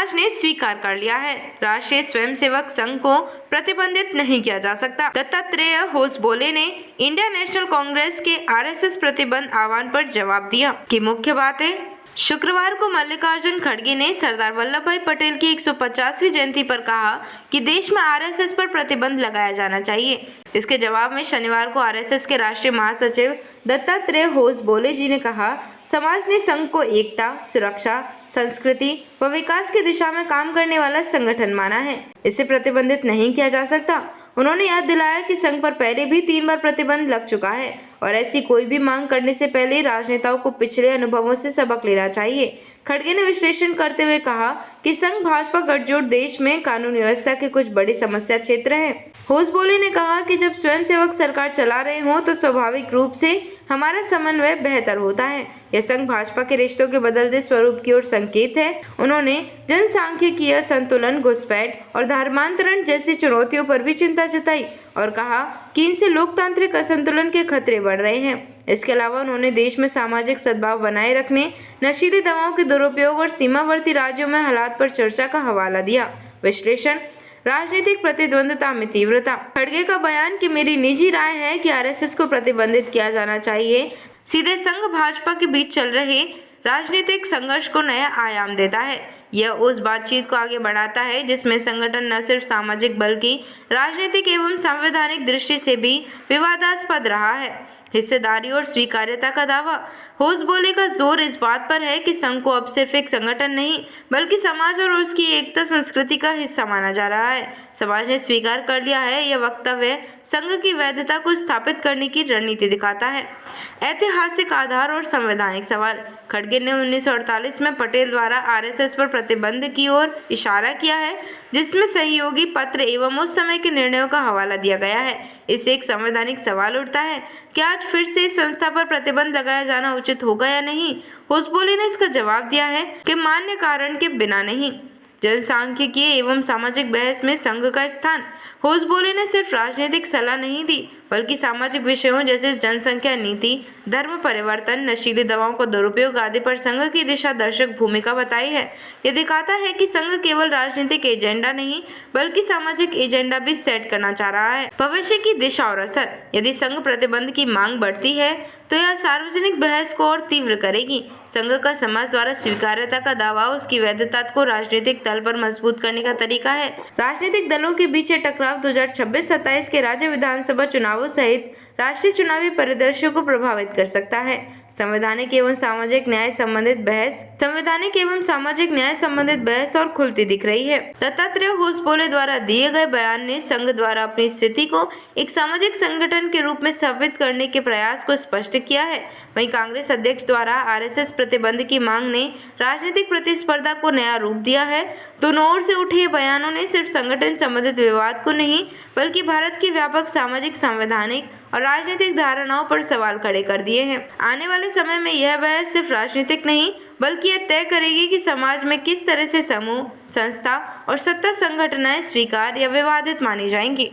समाज ने स्वीकार कर लिया है। राष्ट्रीय स्वयंसेवक संघ को प्रतिबंधित नहीं किया जा सकता। दत्तात्रेय होसबोले ने इंडियन नेशनल कांग्रेस के आरएसएस प्रतिबंध आह्वान पर जवाब दिया कि मुख्य बातें। शुक्रवार को मल्लिकार्जुन खड़गे ने सरदार वल्लभ भाई पटेल की 150वीं जयंती पर कहा कि देश में आरएसएस पर प्रतिबंध लगाया जाना चाहिए। इसके जवाब में शनिवार को आरएसएस के राष्ट्रीय महासचिव दत्तात्रेय होसबोले जी ने कहा, समाज ने संघ को एकता, सुरक्षा, संस्कृति व विकास की दिशा में काम करने वाला संगठन माना है। इसे प्रतिबंधित नहीं किया जा सकता। उन्होंने याद दिलाया कि संघ पर पहले भी 3 बार प्रतिबंध लग चुका है और ऐसी कोई भी मांग करने से पहले राजनेताओं को पिछले अनुभवों से सबक लेना चाहिए। खड़गे ने विश्लेषण करते हुए कहा कि संघ भाजपा गठजोड़ देश में कानून व्यवस्था के कुछ बड़ी समस्या क्षेत्र हैं। होसबोले ने कहा कि जब स्वयंसेवक सरकार चला रहे हों तो स्वाभाविक रूप से हमारा समन्वय बेहतर होता है। यह संघ भाजपा के रिश्तों के बदलते स्वरूप की ओर संकेत है। उन्होंने जनसांख्यिकीय संतुलन, घुसपैठ और धर्मांतरण जैसी चुनौतियों पर भी चिंता जताई और कहा कि इनसे लोकतांत्रिक असंतुलन के खतरे बढ़ रहे हैं। इसके अलावा उन्होंने देश में सामाजिक सद्भाव बनाए रखने, नशीली दवाओं के दुरुपयोग और सीमावर्ती राज्यों में हालात पर चर्चा का हवाला दिया। विश्लेषण, राजनीतिक प्रतिद्वंद्विता में तीव्रता। खड़गे का बयान कि मेरी निजी राय है कि आरएसएस को प्रतिबंधित किया जाना चाहिए, सीधे संघ भाजपा के बीच चल रहे राजनीतिक संघर्ष को नया आयाम देता है। यह उस बातचीत को आगे बढ़ाता है जिसमें संगठन न सिर्फ सामाजिक बल्कि राजनीतिक एवं संवैधानिक दृष्टि से भी विवादास्पद रहा है। हिस्सेदारी और स्वीकार्यता का दावा। होसबोले का जोर इस बात पर है कि संघ को अब सिर्फ एक संगठन नहीं बल्कि समाज और उसकी एकता संस्कृति का हिस्सा माना जा रहा है। समाज ने स्वीकार कर लिया है। यह वक्तव्य संघ की वैधता को स्थापित करने की रणनीति दिखाता है। ऐतिहासिक आधार और संवैधानिक सवाल। खड़गे ने 1948 में पटेल द्वारा आरएसएस पर प्रतिबंध की ओर इशारा किया है, जिसमें सहयोगी पत्र एवं उस समय के निर्णयों का हवाला दिया गया है। इससे एक संवैधानिक सवाल उठता है कि आज फिर से इस संस्था पर प्रतिबंध लगाया जाना उचित होगा या नहीं। होसबोले ने इसका जवाब दिया है कि मान्य कारण के बिना नहीं। जनसांख्यिकीय एवं सामाजिक बहस में संघ का स्थान। होसबोले ने सिर्फ राजनीतिक सलाह नहीं दी बल्कि सामाजिक विषयों जैसे जनसंख्या नीति, धर्म परिवर्तन, नशीली दवाओं का दुरुपयोग आदि पर संघ की दिशा दर्शक भूमिका बताई है। यह दिखाता है कि संघ केवल राजनीतिक एजेंडा नहीं बल्कि सामाजिक एजेंडा भी सेट करना चाह रहा है। भविष्य की दिशा और असर। यदि संघ प्रतिबंध की मांग बढ़ती है तो यह सार्वजनिक बहस को और तीव्र करेगी। संघ का समाज द्वारा स्वीकार्यता का दावा उसकी वैधता को राजनीतिक तल पर मजबूत करने का तरीका है। राजनीतिक दलों के बीच यह टकराव 2026-27 के राज्य विधानसभा चुनावों सहित राष्ट्रीय चुनावी परिदृश्य को प्रभावित कर सकता है। संवैधानिक एवं सामाजिक न्याय संबंधित बहस और खुलती दिख रही है। दत्तात्रेय होसबोले द्वारा दिए गए बयान ने संघ द्वारा अपनी स्थिति को एक सामाजिक संगठन के रूप में साबित करने के प्रयास को स्पष्ट किया है। वहीं कांग्रेस अध्यक्ष द्वारा आरएसएस प्रतिबंध की मांग ने राजनीतिक प्रतिस्पर्धा को नया रूप दिया है। दोनों ओर से उठे बयानों ने सिर्फ संगठन संबंधित विवाद को नहीं बल्कि भारत की व्यापक सामाजिक, संवैधानिक और राजनीतिक धारणाओं पर सवाल खड़े कर दिए हैं। आने वाले समय में यह बहस सिर्फ राजनीतिक नहीं बल्कि यह तय करेगी कि समाज में किस तरह से समूह, संस्था और सत्ता संगठनाएं स्वीकार या विवादित मानी जाएंगी।